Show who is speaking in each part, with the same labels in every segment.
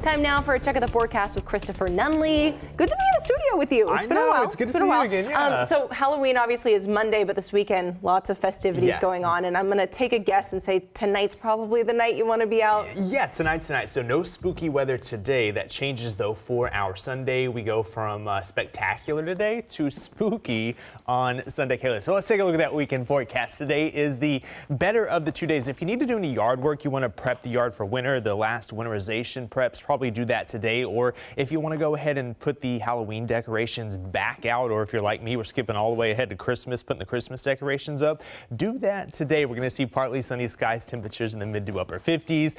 Speaker 1: Time now for a check of the forecast with Christopher Nunley. Good to be in the studio with you. It's been a while.
Speaker 2: It's good to see you again. Yeah.
Speaker 1: So Halloween obviously is Monday, but this weekend lots of festivities going on, and I'm going to take a guess and say tonight's probably the night you want to be out.
Speaker 2: Yeah, tonight's the night. So no spooky weather today. That changes though for our Sunday. We go from spectacular today to spooky on Sunday. Kayla. So let's take a look at that weekend forecast. Today is the better of the 2 days. If you need to do any yard work, you want to prep the yard for winter, the last winterization preps, probably do that today. Or if you want to go ahead and put the Halloween decorations back out, or if you're like me, we're skipping all the way ahead to Christmas, putting the Christmas decorations up, do that today. We're going to see partly sunny skies, temperatures in the mid to upper 50s.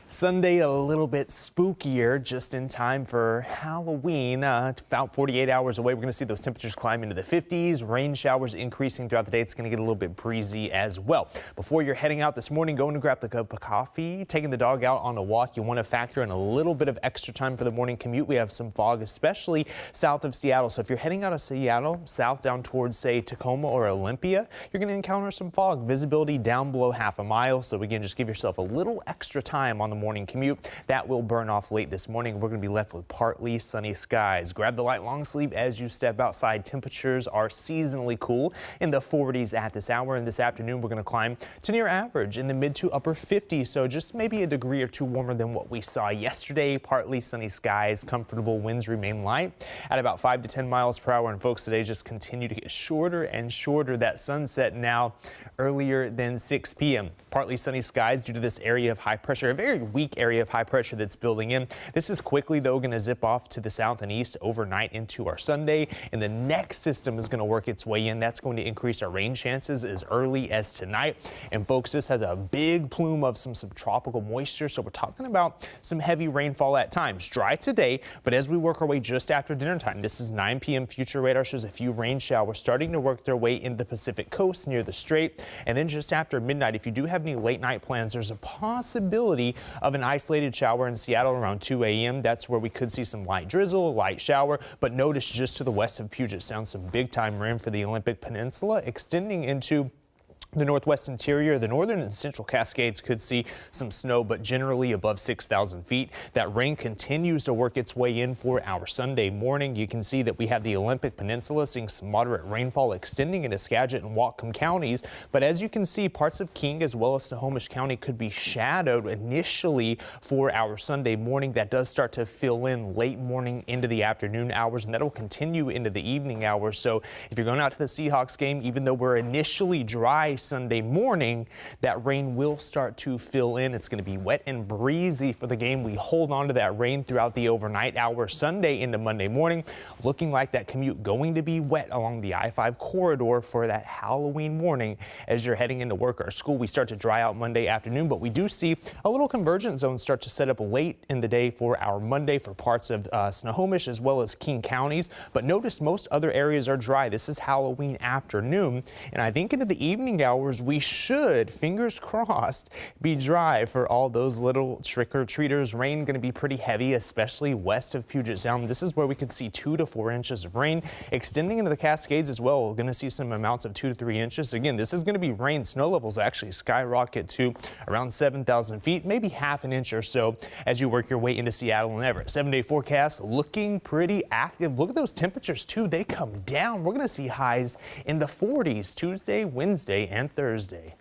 Speaker 2: Sunday, a little bit spookier, just in time for Halloween. About 48 hours away, we're going to see those temperatures climb into the 50s. Rain showers increasing throughout the day. It's going to get a little bit breezy as well. Before you're heading out this morning, going to grab the cup of coffee, taking the dog out on a walk, you want to factor in a little bit of extra time for the morning commute. We have some fog, especially south of Seattle. So if you're heading out of Seattle, south down towards, say, Tacoma or Olympia, you're going to encounter some fog. Visibility down below half a mile. So again, just give yourself a little extra time on the morning commute. That will burn off late this morning. We're going to be left with partly sunny skies. Grab the light long sleeve as you step outside. Temperatures are seasonally cool in the 40s at this hour, and this afternoon we're going to climb to near average in the mid to upper 50s, so just maybe a degree or two warmer than what we saw yesterday. Partly sunny skies, comfortable winds remain light at about 5 to 10 miles per hour, and folks, today just continue to get shorter and shorter. That sunset now earlier than 6 p.m. Partly sunny skies due to this area of high pressure, a very weak area of high pressure that's building in. This is quickly though going to zip off to the south and east overnight into our Sunday, and the next system is going to work its way in. That's going to increase our rain chances as early as tonight. And folks, this has a big plume of some subtropical moisture, so we're talking about some heavy rainfall at times. Dry today, but as we work our way just after dinner time, this is 9 p.m. Future radar shows a few rain showers starting to work their way into the Pacific coast near the Strait. And then just after midnight, if you do have any late night plans, there's a possibility of an isolated shower in Seattle around 2 a.m. That's where we could see some light drizzle, light shower, but notice just to the west of Puget Sound, some big time rain for the Olympic Peninsula extending into the northwest interior. The northern and central Cascades could see some snow, but generally above 6,000 feet. That rain continues to work its way in for our Sunday morning. You can see that we have the Olympic Peninsula seeing some moderate rainfall extending into Skagit and Whatcom counties. But as you can see, parts of King as well as Snohomish County could be shadowed initially for our Sunday morning. That does start to fill in late morning into the afternoon hours, and that will continue into the evening hours. So if you're going out to the Seahawks game, even though we're initially dry Sunday morning, that rain will start to fill in. It's going to be wet and breezy for the game. We hold on to that rain throughout the overnight hours Sunday into Monday morning. Looking like that commute going to be wet along the I-5 corridor for that Halloween morning as you're heading into work or school. We start to dry out Monday afternoon, but we do see a little convergence zone start to set up late in the day for our Monday for parts of Snohomish as well as King counties. But notice most other areas are dry. This is Halloween afternoon, and I think into the evening hours we should, fingers crossed, be dry for all those little trick-or-treaters. Rain going to be pretty heavy, especially west of Puget Sound. This is where we could see 2 to 4 inches of rain extending into the Cascades as well. We're going to see some amounts of 2 to 3 inches. Again, this is going to be rain. Snow levels actually skyrocket to around 7,000 feet, maybe half an inch or so as you work your way into Seattle and Everett. 7-day forecast looking pretty active. Look at those temperatures too. They come down. We're going to see highs in the 40s Tuesday, Wednesday, and Thursday.